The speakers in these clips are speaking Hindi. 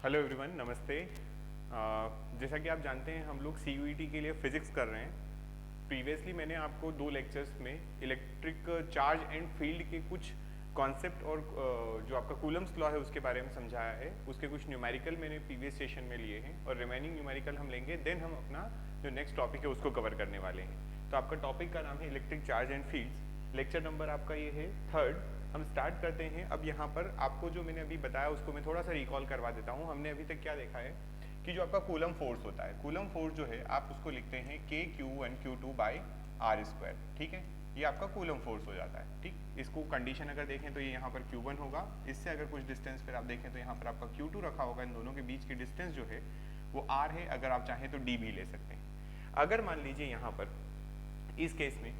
हेलो एवरीवन, नमस्ते। जैसा कि आप जानते हैं हम लोग CUET के लिए फिजिक्स कर रहे हैं। प्रीवियसली मैंने आपको 2 लेक्चर्स में इलेक्ट्रिक चार्ज एंड फील्ड के कुछ कॉन्सेप्ट और जो आपका कूलम्स लॉ है उसके बारे में समझाया है। उसके कुछ न्यूमेरिकल मैंने प्रीवियस सेशन में लिए हैं और रिमेनिंग न्यूमेरिकल हम लेंगे, देन हम अपना जो नेक्स्ट टॉपिक है उसको कवर करने वाले हैं। तो आपका टॉपिक का नाम है electric charge and fields. Lecture number आपका ये है 3rd। हम स्टार्ट करते हैं। अब यहाँ पर आपको जो मैंने अभी बताया उसको मैं थोड़ा सा रिकॉल करवा देता हूँ। हमने अभी तक क्या देखा है कि जो आपका कूलम फोर्स होता है, कूलम फोर्स जो है आप उसको लिखते हैं KQ1 Q2 बाई R²। ठीक है, ये आपका कूलम फोर्स हो जाता है। ठीक, इसको कंडीशन अगर देखें तो ये यहाँ पर Q1 होगा, इससे अगर कुछ डिस्टेंस पर आप देखें तो यहाँ पर आपका Q2 रखा होगा। इन दोनों के बीच की डिस्टेंस जो है वो R है, अगर आप चाहें तो D भी ले सकते हैं। अगर मान लीजिए यहाँ पर इस केस में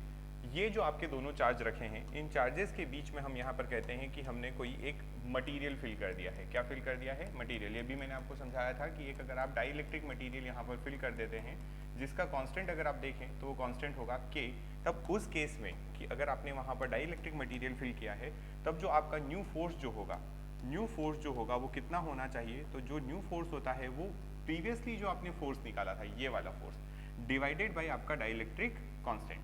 ये जो आपके दोनों चार्ज रखे हैं, इन चार्जेस के बीच में हम यहाँ पर कहते हैं कि हमने कोई एक मटेरियल फिल कर दिया है। क्या फिल कर दिया है? मटेरियल। ये भी मैंने आपको समझाया था कि एक अगर आप डाई इलेक्ट्रिक मटीरियल यहाँ पर फिल कर देते हैं जिसका कांस्टेंट अगर आप देखें तो वो कांस्टेंट होगा K, तब उस केस में कि अगर आपने वहाँ पर डाई इलेक्ट्रिक मटीरियल फिल किया है तब जो आपका न्यू फोर्स जो होगा, न्यू फोर्स जो होगा वो कितना होना चाहिए? तो जो न्यू फोर्स होता है वो प्रीवियसली जो आपने फोर्स निकाला था, ये वाला फोर्स डिवाइडेड बाई आपका डाई इलेक्ट्रिक कांस्टेंट,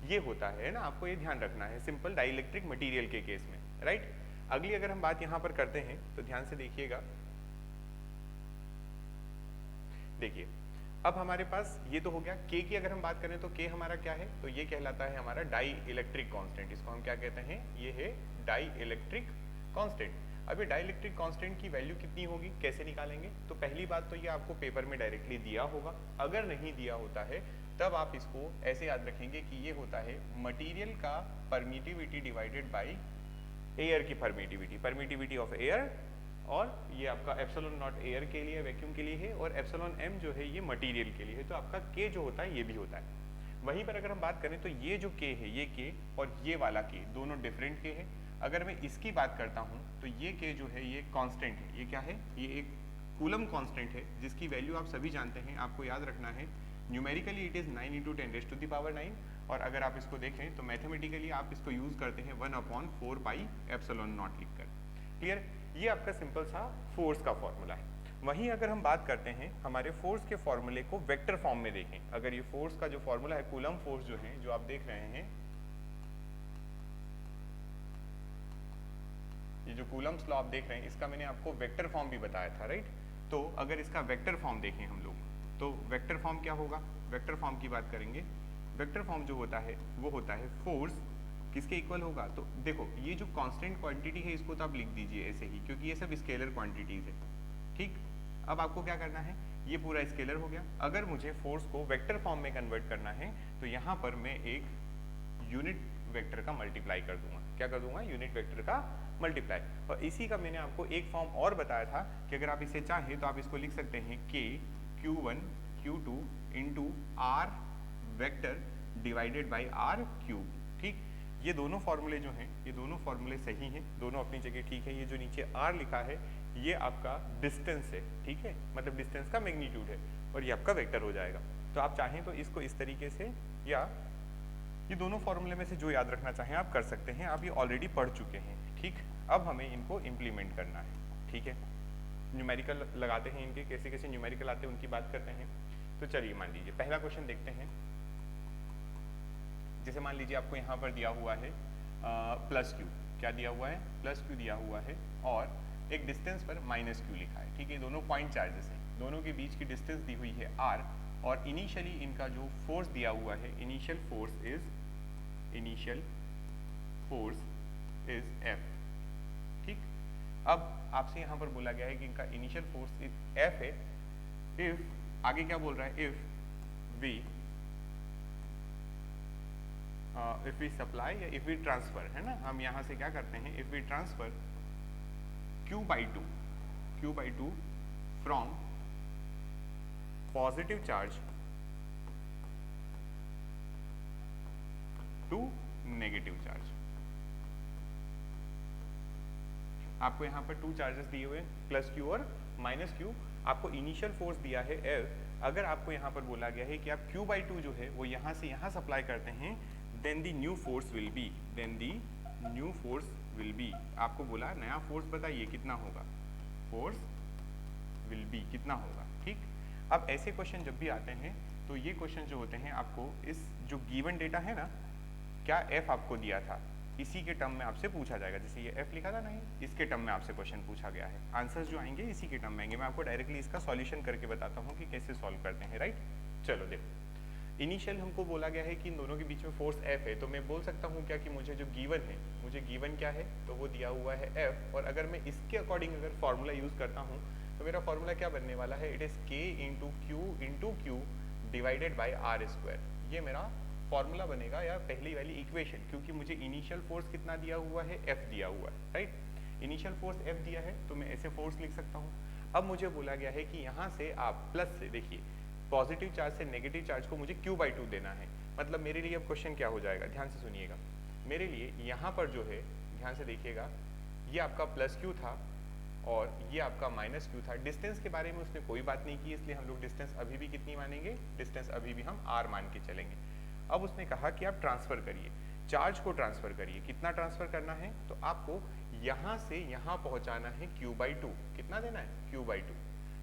ये होता है ना। आपको ये ध्यान रखना है सिंपल डाई इलेक्ट्रिक मटीरियल के केस में, राइट। अगली अगर हम बात यहाँ पर करते हैं तो ध्यान से देखिएगा। देखिए अब हमारे पास ये तो हो गया K की। अगर हम बात करें तो K हमारा क्या है? तो ये कहलाता है हमारा डाई इलेक्ट्रिक कांस्टेंट। इसको हम क्या कहते हैं? ये है डाई इलेक्ट्रिक कांस्टेंट। अब ये डाई इलेक्ट्रिक कांस्टेंट की वैल्यू कितनी होगी, कैसे निकालेंगे? तो पहली बात तो ये आपको पेपर में डायरेक्टली दिया होगा। अगर नहीं दिया होता है तब आप इसको ऐसे याद रखेंगे कि ये होता है मटेरियल का परमिटिविटी डिवाइडेड बाय एयर की परमिटिविटी, परमिटिविटी ऑफ एयर। और ये आपका एप्सिलॉन नॉट एयर के लिए, वैक्यूम के लिए है, और एप्सिलॉन m जो है ये मटेरियल के लिए है। तो आपका K जो होता है ये भी होता है। वहीं पर अगर हम बात करें तो ये जो K है, ये K और ये वाला K दोनों डिफरेंट K है। अगर मैं इसकी बात करता हूँ तो ये K जो है ये कांस्टेंट है। ये क्या है? ये एक कूलम कांस्टेंट है जिसकी वैल्यू आप सभी जानते हैं। आपको याद रखना है न्यूमेरिकली इट इज़ 9 × 10⁻⁹, और अगर आप इसको देखें तो मैथमेटिकली आप इसको यूज़ करते हैं 1/4 पाई एप्सिलॉन नॉट लिखकर। क्लियर? ये आपका सिंपल सा फोर्स का फॉर्मूला है। वहीं अगर हम बात करते हैं हमारे फोर्स के फॉर्मूले को वेक्टर फॉर्म में देखें, अगर ये फोर्स का जो फॉर्मूला है, कूलम फोर्स जो है जो आप देख रहे हैं, ये जो कूलम्स लॉ आप देख रहे हैं इसका मैंने आपको वेक्टर फॉर्म भी बताया था, राइट। तो अगर इसका वेक्टर फॉर्म देखें हम लोग तो वेक्टर फॉर्म क्या होगा? वेक्टर फॉर्म की बात करेंगे। वेक्टर फॉर्म जो होता है वो होता है फोर्स किसके इक्वल होगा? तो देखो ये जो कांस्टेंट क्वांटिटी है इसको तो आप लिख दीजिए ऐसे ही, क्योंकि ये सब स्केलर क्वांटिटीज है। ठीक, अब आपको क्या करना है, ये पूरा स्केलर हो गया। अगर मुझे फोर्स को वेक्टर फॉर्म में कन्वर्ट करना है तो यहाँ पर मैं एक यूनिट वेक्टर का मल्टीप्लाई कर दूंगा। क्या कर दूंगा? यूनिट वेक्टर का मल्टीप्लाई। और इसी का मैंने आपको एक फॉर्म और बताया था कि अगर आप इसे चाहें तो आप इसको लिख सकते हैं KQ1 Q2 into R vector divided by R³। ठीक, ये दोनों फॉर्मूले जो हैं ये दोनों फॉर्मूले सही हैं, दोनों अपनी जगह ठीक है। ये जो नीचे R लिखा है ये आपका डिस्टेंस है, ठीक है, मतलब डिस्टेंस का मैग्नीट्यूड है, और ये आपका वेक्टर हो जाएगा। तो आप चाहें तो इसको इस तरीके से, या ये दोनों फॉर्मूले में से जो याद रखना चाहें आप कर सकते हैं। आप ये ऑलरेडी पढ़ चुके हैं। ठीक, अब हमें इनको इम्प्लीमेंट करना है। ठीक है, न्यूमेरिकल लगाते हैं इनके, कैसे कैसे न्यूमेरिकल आते हैं उनकी बात करते हैं। तो चलिए मान लीजिए पहला क्वेश्चन देखते हैं। जैसे मान लीजिए आपको यहाँ पर दिया हुआ है +Q। क्या दिया हुआ है? +Q दिया हुआ है, और एक डिस्टेंस पर -Q लिखा है। ठीक है, दोनों पॉइंट चार्जेस हैं, दोनों के बीच की डिस्टेंस दी हुई है R, और इनिशियली इनका जो फोर्स दिया हुआ है, इनिशियल फोर्स इज F। ठीक, अब आपसे यहाँ पर बोला गया है कि इनका इनिशियल फोर्स F है। इफ, आगे क्या बोल रहा है? इफ वी सप्लाई या इफ वी ट्रांसफर, है ना, हम यहाँ से क्या करते हैं, if we transfer Q/2 from positive charge to negative charge. आपको यहाँ पर 2 चार्जेस दिए हुए +Q और -Q। आपको इनिशियल फोर्स दिया है F। अगर आपको यहाँ पर बोला गया है कि आप Q/2 जो है वो यहाँ से यहाँ सप्लाई करते हैं, then the new force will be, आपको बोला नया फोर्स बताइए कितना होगा। फोर्स विल बी, कितना होगा, ठीक। अब ऐसे क्वेश्चन जब भी आते हैं तो ये क्वेश्चन जो होते हैं आपको इस जो गिवन डेटा है ना, क्या f आपको दिया था, इसी के टर्म में आपसे पूछा जाएगा। जैसे ये f लिखा था ना, इसके टर्म में आपसे क्वेश्चन पूछा गया है, आंसर्स जो आएंगे इसी के टर्म में आएंगे। मैं आपको डायरेक्टली इसका सॉल्यूशन करके बताता हूँ कि कैसे सॉल्व करते हैं, राइट। चलो देखो, इनिशियल हमको बोला गया है कि इन दोनों के बीच में फोर्स F है, तो मैं बोल सकता हूँ क्या कि मुझे जो गिवन है, मुझे गिवन क्या है, तो वो दिया हुआ है F, और अगर मैं इसके अकॉर्डिंग अगर फॉर्मूला यूज़ करता हूँ तो मेरा फॉर्मूला क्या बनने वाला है, it is K into Q divided by R square. ये मेरा फॉर्मूला बनेगा या पहली वाली इक्वेशन, क्योंकि मुझे इनिशियल फोर्स कितना दिया हुआ है, F दिया हुआ है, राइट। इनिशियल फोर्स F दिया है तो मैं ऐसे फोर्स लिख सकता हूँ। अब मुझे बोला गया है कि यहाँ से आप प्लस से, देखिए पॉजिटिव चार्ज से नेगेटिव चार्ज को मुझे Q/2 देना है। मतलब मेरे लिए अब क्वेश्चन क्या हो जाएगा, ध्यान से सुनिएगा। मेरे लिए यहाँ पर जो है, ध्यान से देखिएगा, ये आपका प्लस Q था और ये आपका माइनस Q था। डिस्टेंस के बारे में उसने कोई बात नहीं की, इसलिए हम लोग डिस्टेंस अभी भी कितनी मानेंगे, डिस्टेंस अभी भी हम R मान के चलेंगे। अब उसने कहा कि आप ट्रांसफर करिए, चार्ज को ट्रांसफर करिए। कितना ट्रांसफर करना है, तो आपको यहाँ से यहाँ पहुँचाना है Q/2। कितना देना है, Q/2।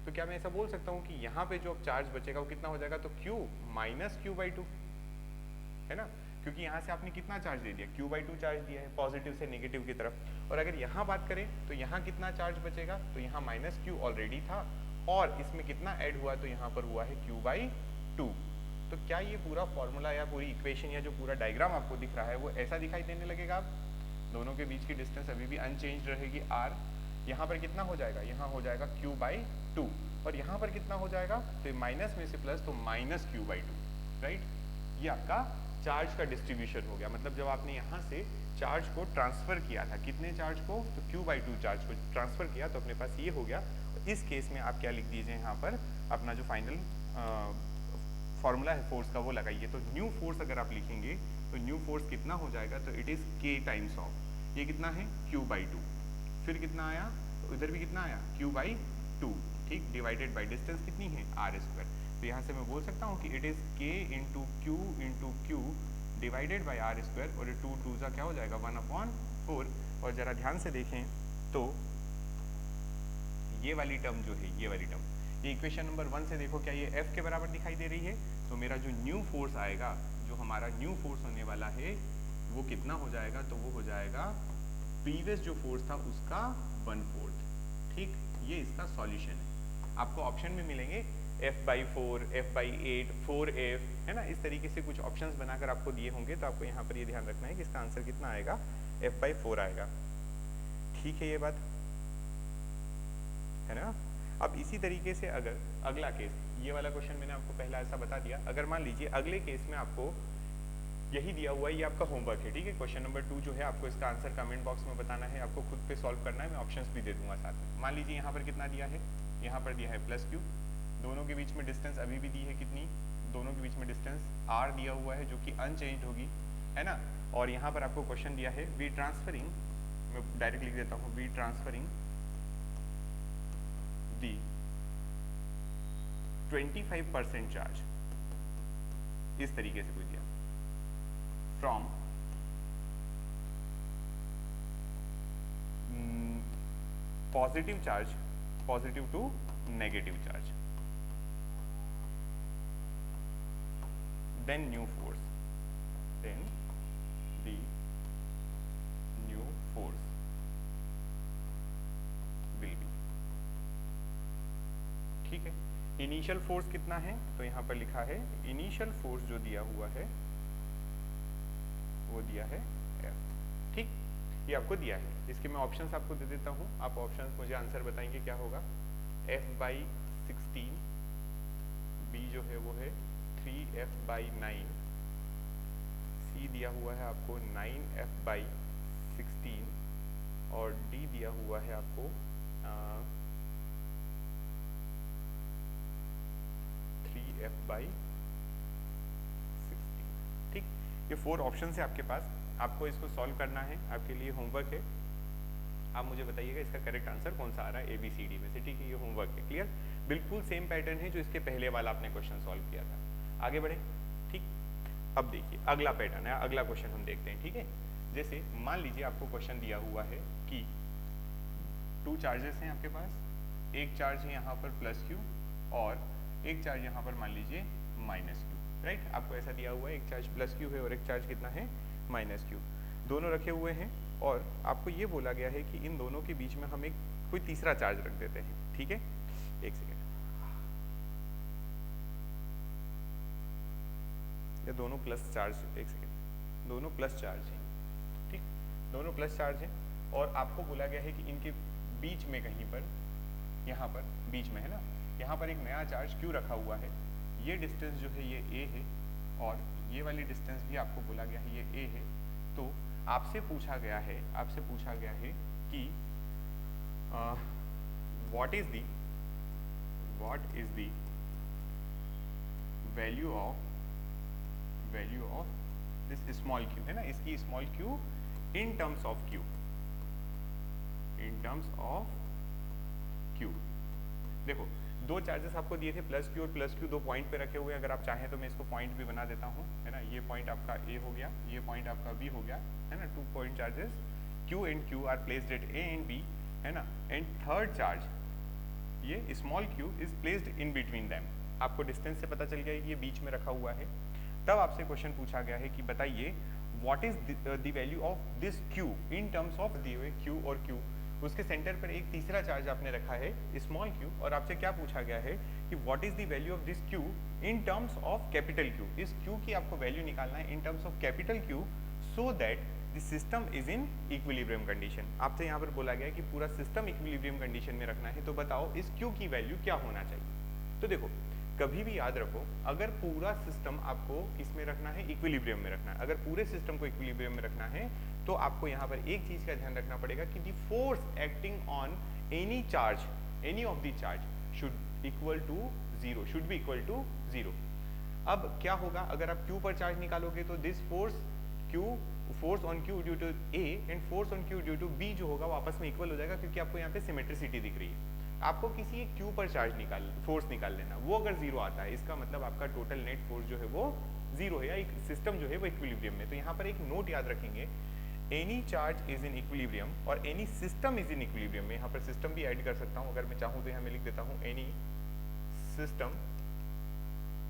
तो क्या मैं ऐसा बोल सकता हूँ कि यहाँ पे जो अब चार्ज बचेगा वो कितना हो जाएगा, तो Q माइनस Q/2, है ना, क्योंकि यहाँ से आपने कितना चार्ज दे दिया, Q/2 चार्ज दिया है पॉजिटिव से नेगेटिव की तरफ। और अगर यहाँ बात करें तो यहाँ कितना चार्ज बचेगा, तो यहाँ माइनस Q ऑलरेडी था और इसमें कितना ऐड हुआ, तो यहाँ पर हुआ है Q/2। तो क्या ये पूरा फॉर्मूला या पूरी इक्वेशन या जो पूरा डायग्राम आपको दिख रहा है वो ऐसा दिखाई देने लगेगा। आप दोनों के बीच की डिस्टेंस अभी भी अनचेंज रहेगी R। यहाँ पर कितना हो जाएगा, यहाँ हो जाएगा Q/2, और यहाँ पर कितना हो जाएगा, तो माइनस में से प्लस, तो माइनस Q/2, राइट। ये आपका चार्ज का डिस्ट्रीब्यूशन हो गया। मतलब जब आपने यहाँ से चार्ज को ट्रांसफर किया था, कितने चार्ज को, तो Q/2 चार्ज को ट्रांसफर किया, तो अपने पास ये हो गया। इस केस में आप क्या लिख दीजिए, यहाँ पर अपना जो फाइनल फॉर्मूला है फोर्स का वो लगाइए। तो न्यू फोर्स अगर आप लिखेंगे तो न्यू फोर्स कितना हो जाएगा, तो it is K times of, ये कितना है, Q/2। फिर कितना आया, तो इधर भी कितना आया, Q/2, ठीक, डिवाइडेड बाई डिस्टेंस कितनी है, R²। तो यहाँ से मैं बोल सकता हूँ कि it is K into Q divided by R², और 2 क्या हो जाएगा, 1/4। और ज़रा ध्यान से देखें तो ये वाली टर्म जो है, ये वाली टर्म, ये इक्वेशन नंबर 1 से देखो, क्या ये F के बराबर दिखाई दे रही है। तो मेरा जो न्यू फोर्स आएगा, जो हमारा न्यू फोर्स होने वाला है, वो कितना हो जाएगा, तो वो हो जाएगा प्रीवियस जो फोर्स था उसका 1/4, ठीक। ये इसका सॉल्यूशन है। आपको ऑप्शन में मिलेंगे F/4, F/8, 4F, है ना, इस तरीके से कुछ ऑप्शंस बनाकर आपको दिए होंगे। तो आपको यहाँ पर ये ध्यान रखना है कि इसका आंसर कितना आएगा, F/4 आएगा, ठीक है, ये बात है ना। अब इसी तरीके से अगर अगला केस, ये वाला क्वेश्चन मैंने आपको पहला ऐसा बता दिया। अगर मान लीजिए अगले केस में आपको यही दिया हुआ है, ये आपका होमवर्क है, ठीक है। क्वेश्चन नंबर 2 जो है, आपको इसका आंसर कमेंट बॉक्स में बताना है, आपको खुद पे सॉल्व करना है, मैं ऑप्शंस भी दे दूंगा साथ में। मान लीजिए यहाँ पर कितना दिया है, यहाँ पर दिया है +Q, दोनों के बीच में डिस्टेंस अभी भी दी है कितनी, दोनों के बीच में डिस्टेंस R दिया हुआ है, जो कि अनचेंज होगी, है ना। और यहाँ पर आपको क्वेश्चन दिया है वी ट्रांसफरिंग, मैं डायरेक्ट लिख देता हूँ, वी ट्रांसफरिंग दी 25% चार्ज, इस तरीके से कोई दिया, from positive charge, positive to negative charge, then new force, then the new force will be, ठीक है। इनिशियल फोर्स कितना है, तो यहाँ पर लिखा है इनिशियल फोर्स जो दिया हुआ है वो दिया है F, ठीक, ये आपको दिया है। इसके मैं ऑप्शंस आपको दे देता हूँ, आप ऑप्शंस मुझे आंसर बताएंगे क्या होगा। F/16, B जो है वो है 3F/9, C दिया हुआ है आपको 9F/16, और D दिया हुआ है आपको 3F/16, ठीक। ये 4 ऑप्शन है आपके पास, आपको इसको सॉल्व करना है, आपके लिए होमवर्क है। आप मुझे बताइएगा इसका करेक्ट आंसर कौन सा आ रहा है ABCD में से, ठीक है। ये होमवर्क है, क्लियर, बिल्कुल सेम पैटर्न है जो इसके पहले वाला आपने क्वेश्चन सॉल्व किया था। आगे बढ़े, ठीक। अब देखिए अगला पैटर्न है, अगला क्वेश्चन हम देखते हैं, ठीक है। जैसे मान लीजिए आपको क्वेश्चन दिया हुआ है कि 2 चार्जेस हैं आपके पास, एक चार्ज है यहाँ पर प्लस क्यू और एक चार्ज यहाँ पर मान लीजिए माइनस क्यू, राइट। आपको ऐसा दिया हुआ है, एक चार्ज प्लस क्यू है और एक चार्ज कितना है माइनस क्यू, दोनों रखे हुए हैं। और आपको ये बोला गया है कि इन दोनों के बीच में हम एक कोई तीसरा चार्ज रख देते हैं, ठीक है। एक सेकेंड, ये दोनों प्लस चार्ज, एक सेकेंड, दोनों प्लस चार्ज हैं, ठीक, दोनों प्लस चार्ज हैं। और आपको बोला गया है कि इनके बीच में कहीं पर, यहाँ पर बीच में है ना, यहाँ पर एक नया चार्ज क्यू रखा हुआ है। ये डिस्टेंस जो है ये ए है और ये वाली डिस्टेंस भी आपको बोला गया है ये ए है। तो आपसे पूछा गया है कि what is the value of this small Q, है ना, इसकी small Q in terms of Q. देखो दो चार्जेस आपको दिए थे प्लस क्यू और प्लस क्यू, दो पॉइंट पे रखे हुए हैं। अगर आप चाहें तो मैं इसको पॉइंट भी बना देता हूँ, है ना। ये पॉइंट आपका ए हो गया, ये पॉइंट आपका बी हो गया, है ना। 2 point charges Q and Q are placed at A and B, है ना। एंड थर्ड चार्ज ये small Q is placed in between them. आपको डिस्टेंस से पता चल गया कि ये बीच में रखा हुआ है। तब आपसे क्वेश्चन पूछा गया है कि बताइए what is the value of this Q in terms of दिए हुए क्यू और क्यू। उसके सेंटर पर एक तीसरा चार्ज आपने रखा है स्मॉल क्यू, और आपसे क्या पूछा गया है कि what is the value of this Q in terms of capital Q. इस क्यू की आपको वैल्यू निकालना है in terms of capital Q, so that the system is in equilibrium condition. आपसे यहाँ पर बोला गया है कि पूरा सिस्टम इक्विलिब्रियम कंडीशन में रखना है। तो बताओ इस क्यू की वैल्यू क्या होना चाहिए। तो देखो कभी भी याद रखो, अगर पूरा सिस्टम आपको इसमें रखना है, इक्विलिब्रियम में रखना है, अगर पूरे सिस्टम को इक्विलिब्रियम में रखना है तो आपको यहाँ पर एक चीज का ध्यान रखना पड़ेगा कि the force acting on any charge, any of the charge should be equal to zero. अब क्या होगा, अगर आप Q पर चार्ज निकालोगे तो this force on Q due to A and force on Q due to B जो होगा वो आपस में इक्वल हो जाएगा, क्योंकि आपको यहाँ पे सिमेट्रिसिटी दिख रही है। आपको किसी एक Q पर चार्ज फोर्स निकाल लेना, वो अगर जीरो आता है इसका मतलब आपका टोटल नेट फोर्स जो है वो जीरो है, या एक सिस्टम जो है वो इक्विलिब्रियम में। तो यहाँ पर एक नोट याद रखेंगे, any charge is in equilibrium और any system is in equilibrium. में यहाँ पर सिस्टम भी ऐड कर सकता हूँ, अगर मैं चाहूँ तो यहाँ मैं लिख देता हूँ any system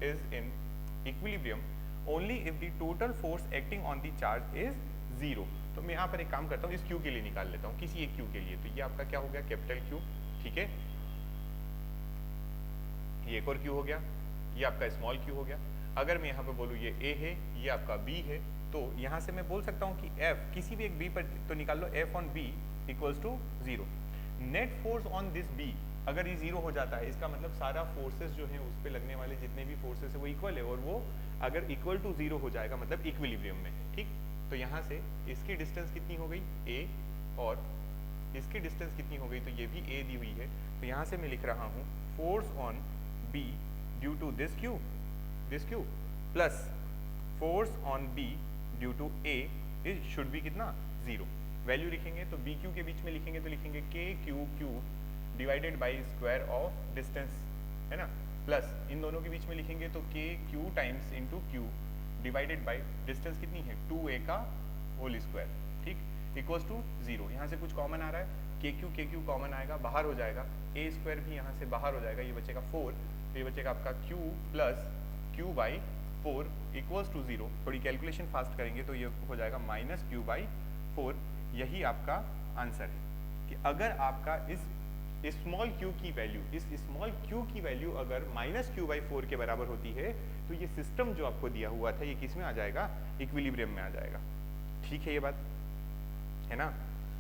is in equilibrium only if the total force acting on the charge is zero. तो मैं यहाँ पर एक काम करता हूँ, इस क्यू के लिए निकाल लेता हूँ, किसी एक क्यू के लिए। तो ये आपका क्या हो गया, कैपिटल क्यू, ठीक है। ये एक और क्यू हो गया, ये आपका स्मॉल क्यू हो गया। अगर मैं यहाँ पे बोलूँ ये ए है, ये आपका बी है, तो यहाँ से मैं बोल सकता हूँ कि एफ किसी भी एक बी पर तो निकाल लो, F on B equals to zero. Net force on this B, अगर ये जीरो हो जाता है इसका मतलब सारा फोर्सेस जो है उस पर लगने वाले जितने भी फोर्सेस है वो इक्वल है, और वो अगर इक्वल टू जीरो हो जाएगा मतलब इक्विलिब्रियम में, ठीक। तो यहाँ से इसकी डिस्टेंस कितनी हो गई ए, और इसकी डिस्टेंस कितनी हो गई, तो ये भी ए दी हुई है। तो यहाँ से मैं लिख रहा हूँ force on B due to this Q plus force on B due to A is should be कितना, जीरो। वैल्यू लिखेंगे तो बी क्यू के बीच में लिखेंगे तो लिखेंगे के Q divided by square of distance, है ना, प्लस इन दोनों के बीच में लिखेंगे तो के Q times into Q divided by distance कितनी है 2a का होल स्क्वायर, ठीक, इक्वल्स टू जीरो। यहाँ से कुछ कॉमन आ रहा है, के क्यू कॉमन आएगा, बाहर हो जाएगा, ए स्क्वायर भी यहाँ से बाहर हो जाएगा, ये बचेगा 4, तो ये बचेगा आपका Q plus Q by 4 equals to zero. थोड़ी कैलकुलेशन फास्ट करेंगे तो ये हो जाएगा माइनस क्यू बाई 4। यही आपका आंसर है कि अगर आपका इस स्मॉल क्यू की वैल्यू, इस स्मॉल क्यू की वैल्यू अगर माइनस क्यू बाई 4 के बराबर होती है तो ये सिस्टम जो आपको दिया हुआ था ये किस में आ जाएगा, इक्विलिब्रियम में आ जाएगा, ठीक है, ये बात है ना।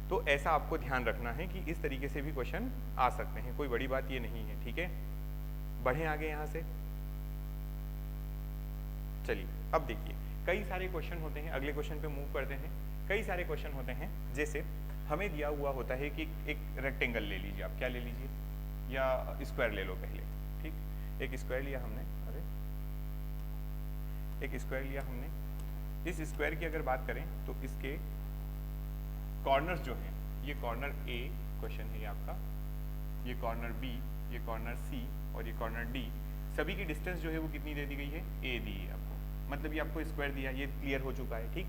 तो ऐसा आपको ध्यान रखना है कि इस तरीके से भी क्वेश्चन आ सकते हैं, कोई बड़ी बात ये नहीं है, ठीक है। बढ़े आगे यहाँ से, चलिए अब देखिए कई सारे क्वेश्चन होते हैं, अगले क्वेश्चन पे मूव करते हैं। कई सारे क्वेश्चन होते हैं, जैसे हमें दिया हुआ होता है कि एक रेक्टेंगल ले लीजिए, आप क्या ले लीजिए, या स्क्वायर ले लो पहले, ठीक। एक स्क्वायर लिया हमने, एक स्क्वायर लिया हमने। इस स्क्वायर की अगर बात करें तो इसके कॉर्नर्स जो हैं, ये कॉर्नर ए क्वेश्चन है ये आपका, ये कॉर्नर बी, ये कॉर्नर सी और ये कॉर्नर डी, सभी की डिस्टेंस जो है वो कितनी दे दी गई है, ए दी है आपको, मतलब ये आपको स्क्वायर दिया, ये क्लियर हो चुका है, ठीक।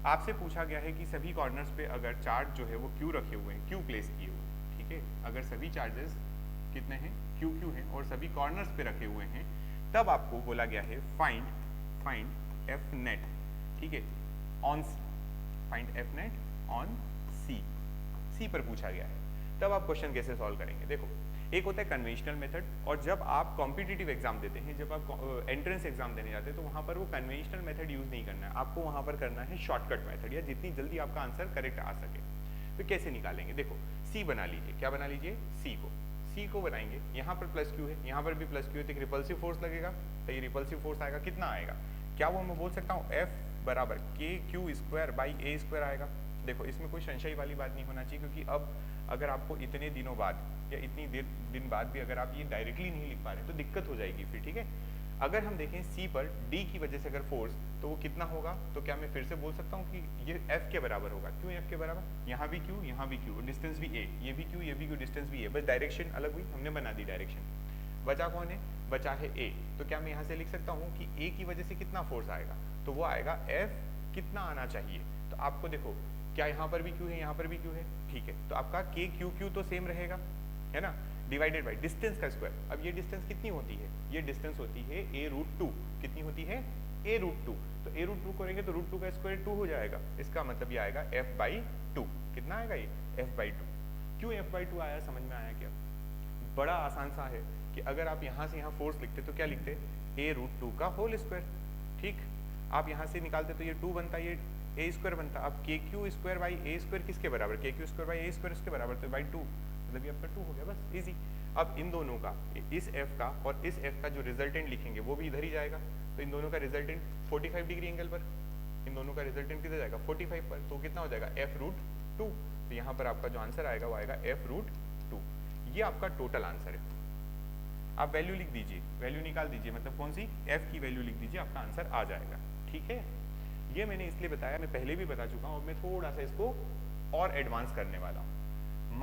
आपसे पूछा गया है कि सभी कॉर्नर्स पे अगर चार्ज जो है वो क्यू रखे हुए हैं, क्यू प्लेस किए हुए हैं, ठीक है। अगर सभी चार्जेस कितने हैं, क्यू क्यू हैं और सभी कॉर्नर्स पे रखे हुए हैं, तब आपको बोला गया है फाइंड एफ नेट, ठीक है, on C, find F net on C, C पर पूछा गया है। तब आप क्वेश्चन कैसे सॉल्व करेंगे? देखो, एक होता है कन्वेंशनल मेथड, और जब आप कॉम्पिटिटिव एग्जाम देते हैं, जब आप एंट्रेंस एग्जाम देने जाते हैं, तो वहाँ पर वो कन्वेंशनल मेथड यूज नहीं करना है, आपको वहाँ पर करना है शॉर्टकट मेथड, या जितनी जल्दी आपका आंसर करेक्ट आ सके। तो कैसे निकालेंगे? देखो, सी बना लीजिए, क्या बना लीजिए, सी को बनाएंगे, यहाँ पर प्लस क्यू है, यहाँ पर भी प्लस क्यू है, तो एक रिपल्सिव फोर्स लगेगा, तो ये रिपल्सिव फोर्स आएगा, कितना आएगा? क्या वो मैं बोल सकता हूँ एफ बराबर के Q square by A square आएगा? देखो, इसमें कोई संशय वाली बात नहीं होना चाहिए, क्योंकि अब अगर आपको इतने दिनों बाद या इतनी दिन बाद भी अगर आप ये डायरेक्टली नहीं लिख पा रहे तो दिक्कत हो जाएगी फिर, ठीक है। अगर हम देखें सी पर डी की वजह से अगर फोर्स, तो वो कितना होगा? तो क्या मैं फिर से बोल सकता हूँ कि ये एफ के बराबर होगा? क्यों एफ के बराबर? यहाँ भी क्यू, यहाँ भी क्यू, डिस्टेंस भी ए, ये भी क्यू, डिस्टेंस भी ए, बस डायरेक्शन अलग हुई, हमने बना दी डायरेक्शन। बचा कौन है? बचा है ए। तो क्या मैं यहाँ से लिख सकता हूँ कि ए की वजह से कितना फोर्स आएगा? तो वो आएगा एफ कितना आना चाहिए? तो आपको देखो, क्या यहाँ पर भी क्यू है, यहाँ पर भी क्यू है, ठीक है, तो आपका के क्यू क्यू तो सेम रहेगा, है ना, डिवाइडेड बाई डिस्टेंस का स्क्वायर। अब ये डिस्टेंस कितनी होती है? ये डिस्टेंस होती है a√2, कितनी होती है? a√2, तो a√2 करेंगे तो √2 का स्क्वायर 2 हो जाएगा, इसका मतलब ये आएगा f/2, कितना आएगा ये? f/2। क्यों f/2 आया, समझ में आया क्या? बड़ा आसान सा है कि अगर आप यहाँ से यहाँ फोर्स लिखते तो क्या लिखते? a√2 का होल स्क्वायर, ठीक, आप यहाँ से निकालते तो ये 2 बनता, ये ए स्क्वायर बनता। अब के Q square by A square किसके बराबर? के Q square by A square इसके बराबर, तो बाई 2, मतलब ये आपका 2 हो गया, बस इजी। अब इन दोनों का, इस एफ का और इस एफ का जो रिजल्टेंट लिखेंगे वो भी इधर ही जाएगा, तो इन दोनों का रिजल्टेंट 45 डिग्री एंगल पर, इन दोनों का रिजल्टेंट किधर जाएगा? 45 पर, तो कितना हो जाएगा? f√2। तो यहाँ पर आपका जो आंसर आएगा वो आएगा f√2। ये आपका टोटल आंसर है। आप वैल्यू लिख दीजिए, वैल्यू निकाल दीजिए, मतलब कौन सी? f की वैल्यू लिख दीजिए, आपका आंसर आ जाएगा, ठीक है। ये मैंने इसलिए बताया, मैं पहले भी बता चुका हूँ, और मैं थोड़ा सा इसको और एडवांस करने वाला हूँ।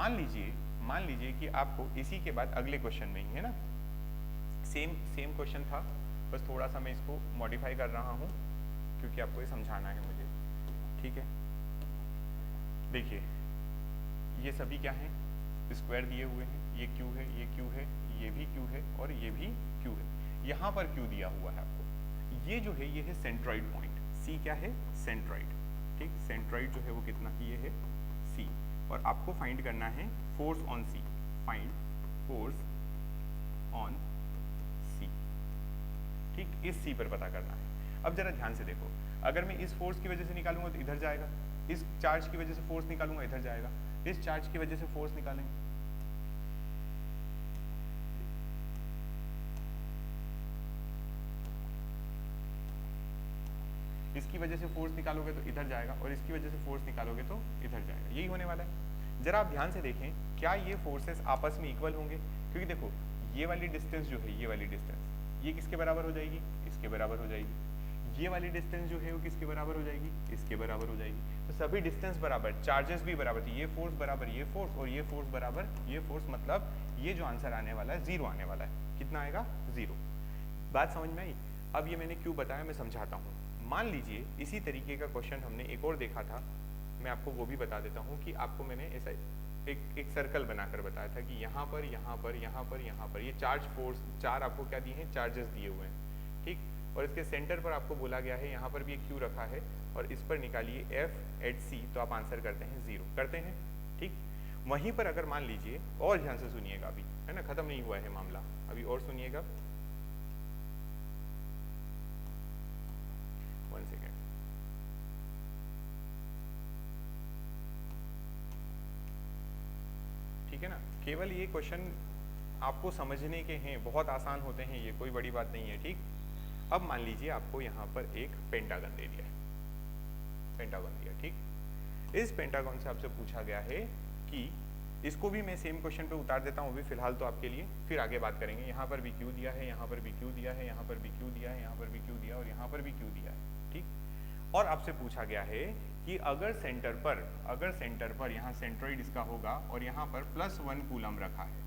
मान लीजिए कि आपको इसी के बाद अगले क्वेश्चन में ही, है ना, सेम क्वेश्चन था, बस थोड़ा सा मैं इसको मॉडिफाई कर रहा हूँ क्योंकि आपको ये समझाना है मुझे, ठीक है। देखिए, ये सभी क्या हैं? स्क्वायर दिए हुए हैं, ये क्यू है, ये क्यू है, ये भी क्यू है और ये भी क्यू है, यहाँ पर क्यू दिया हुआ है आपको। ये जो है ये है सेंट्रॉइड पॉइंट, सी क्या है? सेंट्रॉइड, ठीक, सेंट्रॉइड जो है वो कितना? ये है सी, और आपको फाइंड करना है force on C, find force on C, ठीक, इस सी पर पता करना है। अब जरा ध्यान से देखो, अगर मैं इस फोर्स की वजह से निकालूंगा तो इधर जाएगा, इस चार्ज की वजह से फोर्स निकालूंगा इधर जाएगा, इस चार्ज की वजह से फोर्स निकालेंगे, इसकी वजह से फोर्स निकालोगे तो इधर जाएगा, और इसकी वजह से फोर्स निकालोगे तो इधर जाएगा, यही होने वाला है। जरा आप ध्यान से देखें, क्या ये फोर्सेस आपस में इक्वल होंगे? क्योंकि देखो, ये वाली डिस्टेंस जो है, ये वाली डिस्टेंस, ये किसके बराबर हो जाएगी? इसके बराबर हो जाएगी। ये वाली डिस्टेंस जो है वो किसके बराबर हो जाएगी? इसके बराबर हो जाएगी। तो सभी डिस्टेंस बराबर, चार्जेस भी बराबर थी, ये फोर्स बराबर ये फोर्स, और ये फोर्स बराबर ये फोर्स, मतलब ये जो आंसर आने वाला है 0 आने वाला है। कितना आएगा? 0। बात समझ में आई? अब ये मैंने क्यों बताया, मैं समझाता हूँ। मान लीजिए इसी तरीके का क्वेश्चन हमने एक और देखा था, मैं आपको वो भी बता देता हूँ कि आपको मैंने ऐसा एक सर्कल बनाकर बताया था कि यहाँ पर, यहाँ पर, यहाँ पर, यहाँ पर ये चार्ज फोर्स, चार आपको क्या दिए हैं? चार्जेस दिए हुए हैं, ठीक, और इसके सेंटर पर आपको बोला गया है यहाँ पर भी एक क्यू रखा है, और इस पर निकालिए F@C, तो आप आंसर करते हैं 0, करते हैं, ठीक। वहीं पर अगर मान लीजिए, और ध्यान से सुनिएगा, अभी है ना, खत्म नहीं हुआ है मामला, अभी और सुनिएगा, 1 सेकेंड। ठीक है ना, केवल ये क्वेश्चन आपको समझने के हैं, बहुत आसान होते हैं ये, कोई बड़ी बात नहीं है, ठीक। अब मान लीजिए आपको यहाँ पर एक पेंटागन दे दिया है, पेंटागन दिया, ठीक। इस पेंटागन से आपसे पूछा गया है कि इसको भी मैं सेम क्वेश्चन पे उतार देता हूँ अभी फिलहाल तो आपके लिए, फिर आगे बात करेंगे। यहाँ पर भी क्यू दिया है, यहाँ पर भी क्यू दिया है, यहाँ पर भी क्यू दिया है, यहाँ पर भी क्यू दिया और यहाँ पर भी क्यू दिया है, ठीक। और आपसे पूछा गया है कि अगर सेंटर पर यहाँ सेंट्रॉइड इसका होगा और यहाँ पर +1 कूलम रखा है,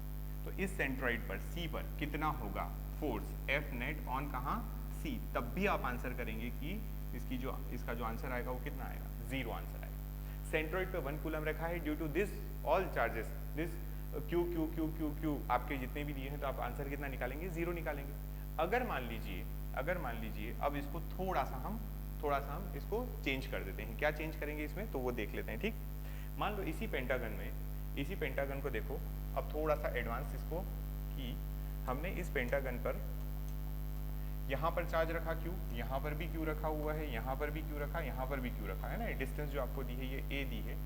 तो इस सेंट्रॉइड पर सी पर कितना होगा फोर्स F नेट ऑन कहाँ? सी। तब भी आप आंसर करेंगे कि इसका जो आंसर आएगा वो कितना आएगा? 0 आंसर आएगा। सेंट्रॉइड पे 1 कूलम रखा है, due to this all charges, this Q Q Q Q Q आपके जितने भी दिए हैं तो आप आंसर कितना निकालेंगे, 0 निकालेंगे। अगर मान लीजिए अब इसको थोड़ा सा हम इसको चेंज कर देते हैं। क्या चेंज करेंगे इसमें तो वो देख लेते हैं, ठीक। मान लो इसी पेंटागन को देखो, अब थोड़ा सा एडवांस इसको कि हमने इस पेंटागन पर यहाँ पर चार्ज रखा क्यू, यहाँ पर भी क्यू रखा हुआ है, यहाँ पर भी क्यू रखा, यहाँ पर भी क्यू रखा है ना। डिस्टेंस जो आपको दी है ये ए दी है,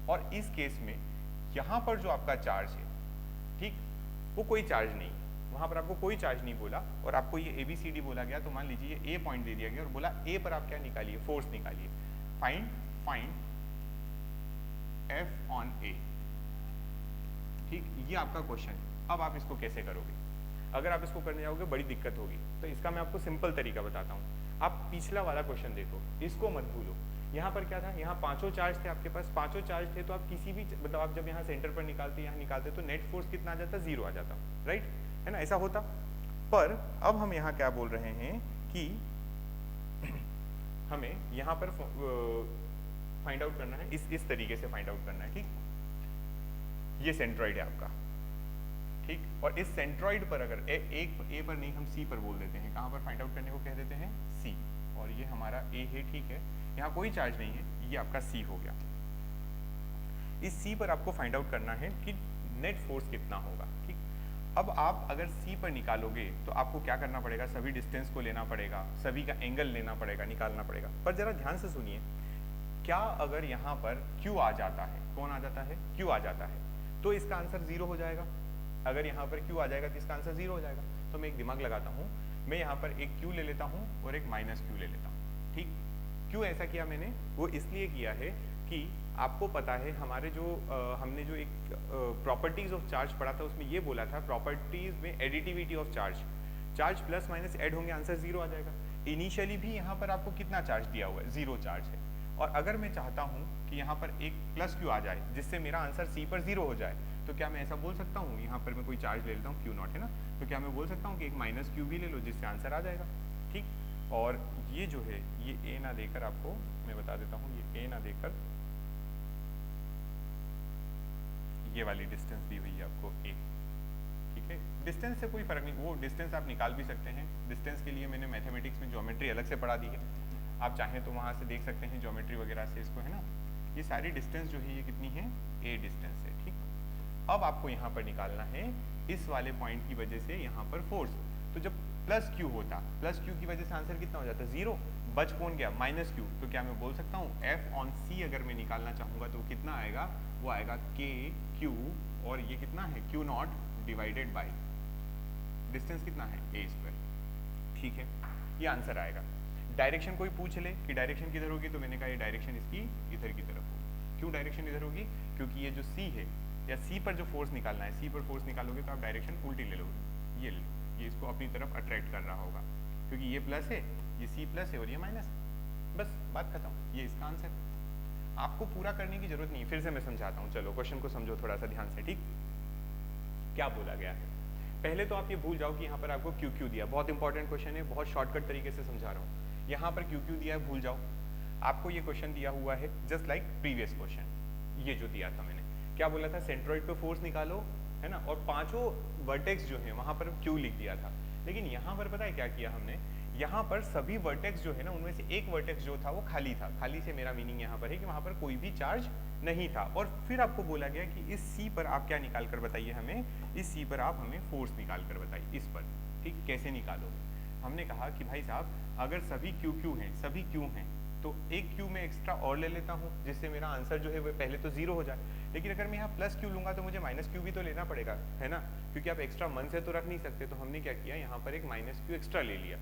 और इस केस में यहाँ पर जो आपका चार्ज है, ठीक, वो कोई चार्ज नहीं, वहाँ पर आपको कोई चार्ज नहीं बोला और आपको ये ए बी सी डी बोला गया। तो मान लीजिए ये ए पॉइंट दे दिया गया और बोला ए पर आप क्या निकालिए, फोर्स निकालिए। फाइंड एफ ऑन ए, ठीक, ये आपका क्वेश्चन है। अब आप इसको कैसे करोगे? अगर आप इसको करने जाओगे बड़ी दिक्कत होगी, तो इसका मैं आपको सिंपल तरीका बताता हूँ। आप पिछला वाला क्वेश्चन देखो, इसको मत भूलो। यहाँ पर क्या था, यहाँ पांचों चार्ज थे आपके पास, पांचों चार्ज थे तो आप किसी भी मतलब आप जब यहाँ सेंटर पर निकालते, यहाँ निकालते तो नेट फोर्स कितना आ जाता, 0 आ जाता, राइट, है ना, ऐसा होता। पर अब हम यहाँ क्या बोल रहे हैं कि हमें यहाँ पर फाइंड आउट करना है, इस तरीके से फाइंड आउट करना है, ठीक। ये सेंट्रॉइड है आपका, ठीक, और इस सेंट्रॉइड पर अगर ए पर नहीं हम सी पर बोल देते हैं, कहाँ पर फाइंड आउट करने को कह देते हैं, सी, और ये हमारा ए है, ठीक है, यहाँ कोई चार्ज नहीं है, ये आपका सी हो गया। इस सी पर आपको फाइंड आउट करना है कि नेट फोर्स कितना होगा, ठीक। अब आप अगर सी पर निकालोगे तो आपको क्या करना पड़ेगा, सभी डिस्टेंस को लेना पड़ेगा, सभी का एंगल लेना पड़ेगा, निकालना पड़ेगा। पर जरा ध्यान से सुनिए, क्या अगर यहाँ पर क्यू आ जाता है, कौन आ जाता है, क्यू आ जाता है, तो इसका आंसर 0 हो जाएगा। अगर यहाँ पर क्यू आ जाएगा तो इसका आंसर 0 हो जाएगा। तो मैं एक दिमाग लगाता हूँ, मैं यहाँ पर एक क्यू ले लेता हूँ और एक माइनस क्यू ले लेता हूँ, ठीक। क्यों ऐसा किया मैंने, वो इसलिए किया है कि आपको पता है हमारे जो हमने जो एक प्रॉपर्टीज ऑफ चार्ज पढ़ा था, उसमें ये बोला था प्रॉपर्टीज में additivity of charge plus minus add होंगे, आंसर 0 आ जाएगा। इनिशियली भी यहाँ पर आपको कितना चार्ज दिया हुआ है, 0 चार्ज है, और अगर मैं चाहता हूँ कि यहाँ पर एक प्लस क्यू आ जाए जिससे मेरा आंसर सी पर 0 हो जाए, तो क्या मैं ऐसा बोल सकता हूँ, यहाँ पर मैं कोई चार्ज ले लेता हूँ क्यू नॉट, है ना, तो क्या मैं बोल सकता हूँ कि एक माइनस क्यू भी ले लो जिससे आंसर आ जाएगा, ठीक। और ये जो है ये ए ना देकर, आपको मैं बता देता हूँ, ये ए ना देकर ये वाली डिस्टेंस दी हुई है आपको ए, ठीक है। डिस्टेंस से कोई फर्क नहीं, वो डिस्टेंस आप निकाल भी सकते हैं। डिस्टेंस के लिए मैंने मैथमेटिक्स में ज्योमेट्री अलग से पढ़ा दी है, आप चाहें तो वहाँ से देख सकते हैं ज्योमेट्री वगैरह से इसको, है ना। ये सारी डिस्टेंस जो है ये कितनी है, ए डिस्टेंस है, ठीक। अब आपको यहाँ पर निकालना है इस वाले पॉइंट की वजह से यहाँ पर फोर्स। तो जब प्लस क्यू होता, प्लस क्यू की वजह से आंसर कितना हो जाता, 0, बच कौन गया, माइनस क्यू। तो क्या मैं बोल सकता हूँ एफ ऑन सी अगर मैं निकालना चाहूँगा तो कितना आएगा, वो आएगा के क्यू, और ये कितना है, Q not divided by distance कितना है, ए स्क्वायर, ठीक है। ये आंसर आएगा। डायरेक्शन कोई पूछ ले कि डायरेक्शन किधर होगी, तो मैंने कहा ये डायरेक्शन इसकी इधर की तरफ होगी। क्यों डायरेक्शन इधर होगी, क्योंकि ये जो सी है, या सी पर जो फोर्स निकालना है, सी पर फोर्स निकालोगे तो आप डायरेक्शन उल्टी ले लोगे, ये ले लो, ये इसको अपनी तरफ अट्रैक्ट कर रहा होगा, क्योंकि ये प्लस है, ये सी प्लस है और ये माइनस है, बस बात खत्म, ये इसका आंसर। आपको पूरा करने की जरूरत नहीं, फिर से मैं समझाता हूँ, चलो क्वेश्चन को समझो थोड़ा सा ध्यान से, ठीक। क्या बोला गया है, पहले तो आप ये भूल जाओ कि यहाँ पर आपको क्यू क्यू दिया, बहुत इंपॉर्टेंट क्वेश्चन है, बहुत शॉर्टकट तरीके से समझा रहा हूँ। यहाँ पर क्यू क्यू दिया है, भूल जाओ। आपको ये क्वेश्चन दिया हुआ है जस्ट लाइक प्रीवियस क्वेश्चन, ये जो दिया था मैंने, क्या बोला था, सेंट्रॉइड पे फोर्स निकालो, है ना, और पांचों वर्टेक्स जो है वहां पर क्यू लिख दिया था। लेकिन यहाँ पर पता है क्या किया हमने, यहाँ पर सभी वर्टेक्स जो है ना, उनमें से एक वर्टेक्स जो था वो खाली था। खाली से मेरा मीनिंग यहाँ पर है कि वहां पर कोई भी चार्ज नहीं था। और फिर आपको बोला गया कि इस सी पर आप क्या निकाल कर बताइए हमें, इस सी पर आप हमें फोर्स निकाल कर बताइए, इस पर, ठीक, कैसे निकालो। हमने कहा कि भाई साहब अगर सभी क्यू क्यू हैं, सभी क्यू हैं, तो एक क्यू में एक्स्ट्रा और ले लेता हूँ जिससे मेरा आंसर जो है वो पहले तो 0 हो जाए। लेकिन अगर मैं यहाँ प्लस क्यू लूंगा तो मुझे माइनस क्यू भी तो लेना पड़ेगा, है ना, क्योंकि आप एक्स्ट्रा मन से तो रख नहीं सकते। तो हमने क्या किया, यहाँ पर एक माइनस क्यू एक्स्ट्रा ले लिया।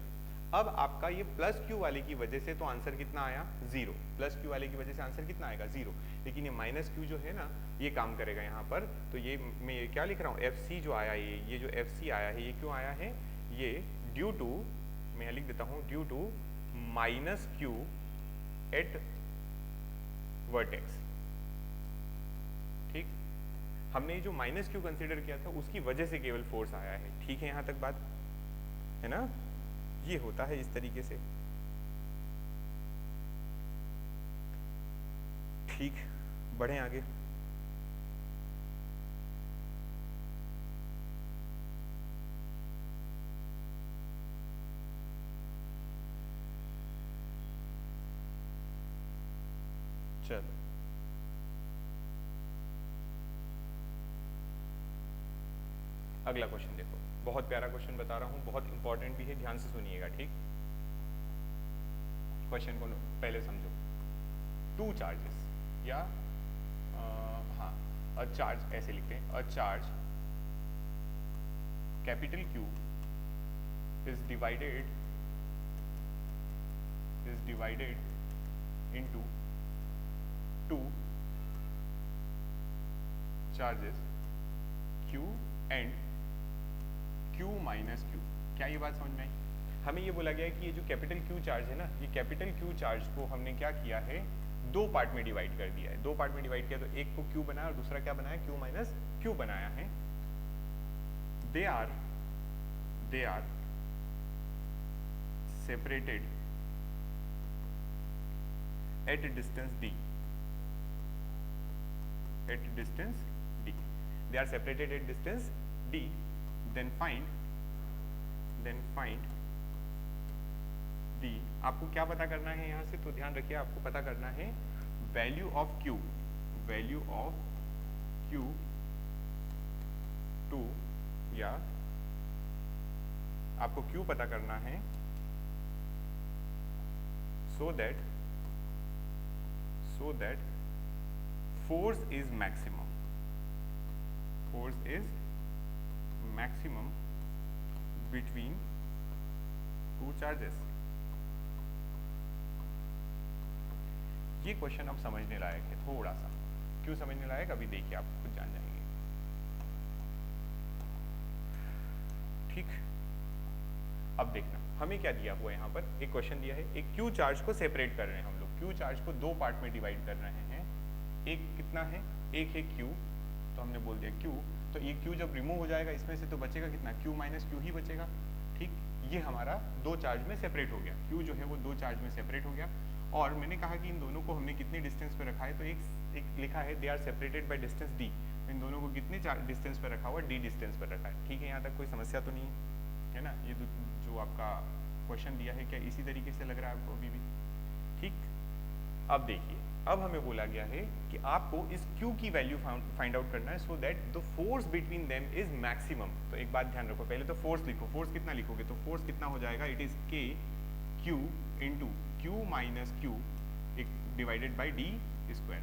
अब आपका ये प्लस क्यू वाले की वजह से तो आंसर कितना आया, 0। प्लस क्यू वाले की वजह से आंसर कितना आएगा, 0। लेकिन ये माइनस क्यू जो है ना, ये काम करेगा यहाँ पर। तो ये मैं ये क्या लिख रहा हूँ, एफ सी जो आया, ये जो एफ सी आया है, ये क्यों आया है, ये ड्यू टू, मैं लिख देता हूँ, due to minus Q at vertex, ठीक। हमने जो माइनस क्यू कंसीडर किया था उसकी वजह से केवल फोर्स आया है, ठीक है, यहाँ तक बात है ना। ये होता है इस तरीके से, ठीक। बढ़े आगे। चलो अगला क्वेश्चन देखो, बहुत प्यारा क्वेश्चन बता रहा हूँ, बहुत इंपॉर्टेंट भी है, ध्यान से सुनिएगा, ठीक। क्वेश्चन को पहले समझो। टू चार्जेस या हाँ अ चार्ज ऐसे लिखते हैं, a charge capital Q is divided into two charges Q and Q minus Q। क्या ये बात समझ में आई? हमें ये बोला गया है कि ये जो कैपिटल Q चार्ज है ना, ये कैपिटल Q चार्ज को हमने क्या किया है, दो पार्ट में डिवाइड कर दिया है। दो पार्ट में डिवाइड किया तो एक को Q बनाया और दूसरा क्या बनाया, Q माइनस Q बनाया है। they are separated at a distance d, at distance d, they are separated at distance d, then find d। आपको क्या पता करना है यहाँ से, तो ध्यान रखिए, आपको पता करना है value of Q, value of Q2, या आपको Q पता करना है so that force is maximum, between two charges। ये क्वेश्चन अब समझने लायक है थोड़ा सा। क्यों समझने लायक, अभी देखिए आप खुद जान जाएंगे, ठीक। अब देखना हमें क्या दिया हुआ है, यहाँ पर एक क्वेश्चन दिया है, एक Q चार्ज को सेपरेट कर रहे हैं हम लोग, Q चार्ज को दो पार्ट में डिवाइड कर रहे हैं। एक कितना है, एक है Q, तो हमने बोल दिया Q, तो ये Q जब रिमूव हो जाएगा इसमें से तो बचेगा कितना, Q माइनस Q ही बचेगा, ठीक। ये हमारा दो चार्ज में सेपरेट हो गया, Q जो है वो दो चार्ज में सेपरेट हो गया। और मैंने कहा कि इन दोनों को हमने कितने डिस्टेंस पे रखा है, तो एक लिखा है they are separated by distance d, इन दोनों को कितने डिस्टेंस पे रखा हुआ, d डिस्टेंस पर रखा है, ठीक है। यहाँ तक कोई समस्या तो नहीं है ना। ये जो आपका क्वेश्चन दिया है क्या इसी तरीके से लग रहा है आपको अभी भी, ठीक। अब देखिए, अब हमें बोला गया है कि आपको इस Q की वैल्यू फाइंड आउट करना है so that the force between them is maximum. तो एक बात ध्यान रखो, पहले तो फोर्स लिखो, फोर्स कितना लिखोगे, तो फोर्स कितना हो जाएगा, it is K Q into Q minus Q divided by D square.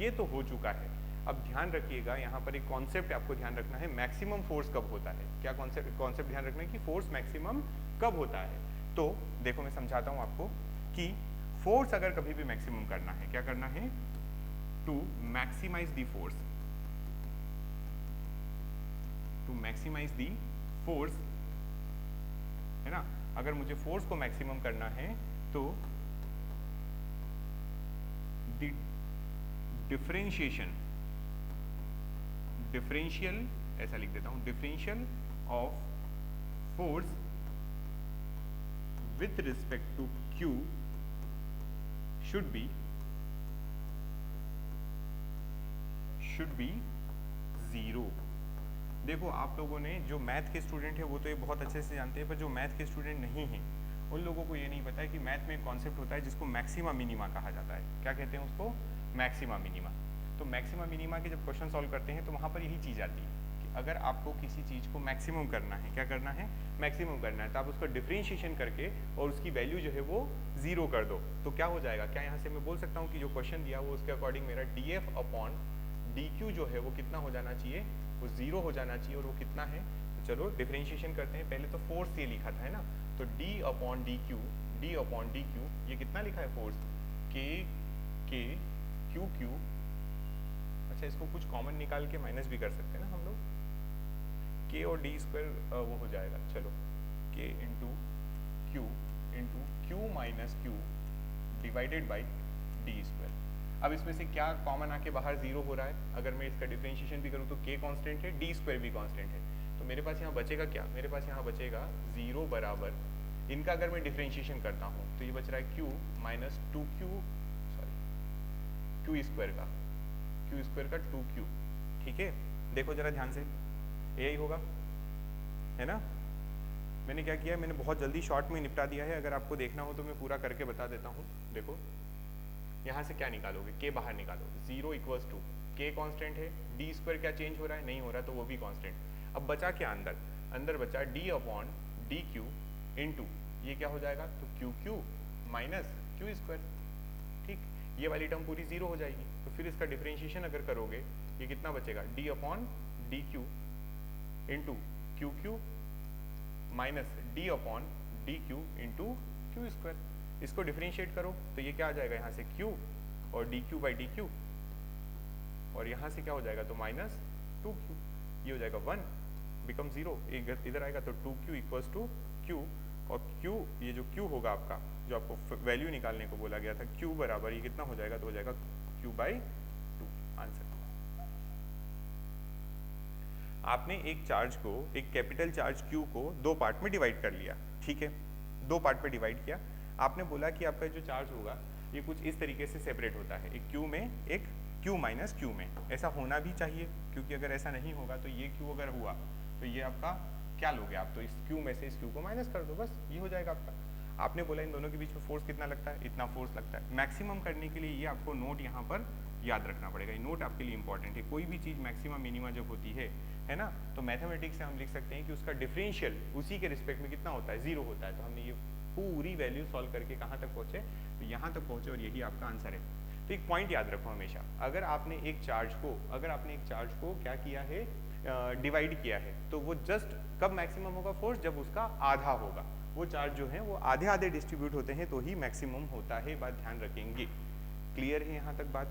ये तो हो चुका है। अब ध्यान रखिएगा, यहाँ पर एक कॉन्सेप्ट आपको ध्यान रखना है, मैक्सिमम फोर्स कब होता है। क्या कॉन्सेप्ट ध्यान रखना है कि फोर्स मैक्सिमम कब होता है। तो देखो मैं समझाता हूँ आपको कि फोर्स अगर कभी भी मैक्सिमम करना है, क्या करना है, to maximize the force, to maximize the force, है ना। अगर मुझे फोर्स को मैक्सिमम करना है तो द डिफरेंशियल ऐसा लिख देता हूं, differential of force with respect to Q should be जीरो। देखो आप लोगों ने, जो मैथ के स्टूडेंट है वो तो ये बहुत अच्छे से जानते हैं, पर जो मैथ के स्टूडेंट नहीं हैं उन लोगों को ये नहीं पता है कि मैथ में एक कॉन्सेप्ट होता है जिसको मैक्सिमा मिनिमा कहा जाता है। क्या कहते हैं उसको, मैक्सिमा मिनिमा। तो मैक्सिमा मिनिमा के जब क्वेश्चन सॉल्व करते हैं तो वहाँ पर यही चीज़ आती है कि अगर आपको किसी चीज़ को मैक्सिमम करना है, क्या करना है, मैक्सिमम करना है, तो आप उसका डिफरेंशिएशन करके और उसकी वैल्यू जो है वो जीरो कर दो, तो क्या हो जाएगा। क्या यहाँ से मैं बोल सकता हूँ कि जो क्वेश्चन दिया वो उसके अकॉर्डिंग मेरा df अपॉन dq जो है वो कितना हो जाना चाहिए, वो जीरो हो जाना चाहिए। और वो कितना है, तो चलो डिफरेंशिएशन करते हैं। पहले तो फोर्स ये लिखा था, है ना, तो d अपॉन dq ये कितना लिखा है फोर्स, k q। अच्छा, इसको कुछ कॉमन निकाल के माइनस भी कर सकते हैं ना हम लोग, k और d स्क्वायर वो हो जाएगा, चलो k into q minus q divided by d square. अब इसमें से क्या कॉमन आके बाहर जीरो हो रहा है, अगर मैं इसका डिफरेंशिएशन भी करूँ तो k कांस्टेंट है, d स्क्वायर भी कांस्टेंट है, तो मेरे पास यहाँ बचेगा क्या, मेरे पास यहाँ बचेगा जीरो बराबर, इनका अगर मैं डिफरेंशिएशन करता हूँ तो ये बच रहा है q माइनस q स्क्वायर का 2q, ठीक है। देखो जरा ध्यान से, यही होगा, है ना। मैंने क्या किया, मैंने बहुत जल्दी शॉर्ट में निपटा दिया है, अगर आपको देखना हो तो मैं पूरा करके बता देता हूँ। देखो यहाँ से क्या निकालोगे, के बाहर निकालो, 0 इक्वल्स टू के कांस्टेंट है, डी स्क्वायर क्या चेंज हो रहा है, नहीं हो रहा, तो वो भी कांस्टेंट। अब बचा क्या अंदर, अंदर बचा D upon D Q into ये क्या हो जाएगा, तो Q Q minus Q square, ठीक, ये वाली टर्म पूरी 0 हो जाएगी। तो फिर इसका डिफरेंशिएशन अगर करोगे ये कितना बचेगा, D upon D Q into Q Q minus D upon D Q into Q square. इसको डिफरेंशिएट करो तो ये क्या आ जाएगा, यहाँ से क्यू और D Q by D Q, और यहाँ से क्या हो जाएगा, तो माइनस 2q, ये हो जाएगा 1 बिकम 0, इधर आएगा तो 2q इक्वल्स टू q, और q ये जो q होगा आपका, जो आपको वैल्यू निकालने को बोला गया था, q बराबर ये कितना हो जाएगा, तो हो जाएगा q बाई 2 आंसर। आपने एक चार्ज को, एक कैपिटल चार्ज q को दो पार्ट में डिवाइड कर लिया, ठीक है, दो पार्ट में डिवाइड किया। आपने बोला कि आपका जो चार्ज होगा ये कुछ इस तरीके से सेपरेट होता है, एक q में, एक q माइनस q में। ऐसा होना भी चाहिए, क्योंकि अगर ऐसा नहीं होगा तो ये q अगर हुआ तो ये आपका क्या लोगे आप, तो इस q में से इस q को माइनस कर दो, बस ये हो जाएगा आपका। आपने बोला इन दोनों के बीच में फोर्स कितना लगता है, इतना फोर्स लगता है। मैक्सिमम करने के लिए ये आपको नोट यहाँ पर याद रखना पड़ेगा, ये नोट आपके लिए इंपॉर्टेंट है। कोई भी चीज़ मैक्सिमम मिनिमा जब होती है ना, तो मैथमेटिक्स से हम लिख सकते हैं कि उसका डिफरेंशियल उसी के रिस्पेक्ट में कितना होता है, 0 होता है। तो हमने ये पूरी वैल्यू सॉल्व करके कहाँ तक पहुँचे, तो यहाँ तक पहुँचे, और यही आपका आंसर है। तो एक पॉइंट याद रखो हमेशा, अगर आपने एक चार्ज को क्या किया है, डिवाइड किया है, तो वो जस्ट कब मैक्सिमम होगा फोर्स, जब उसका आधा होगा। वो चार्ज जो है वो आधे आधे डिस्ट्रीब्यूट होते हैं तो ही मैक्सिमम होता है, बात ध्यान रखेंगे। क्लियर है यहाँ तक बात?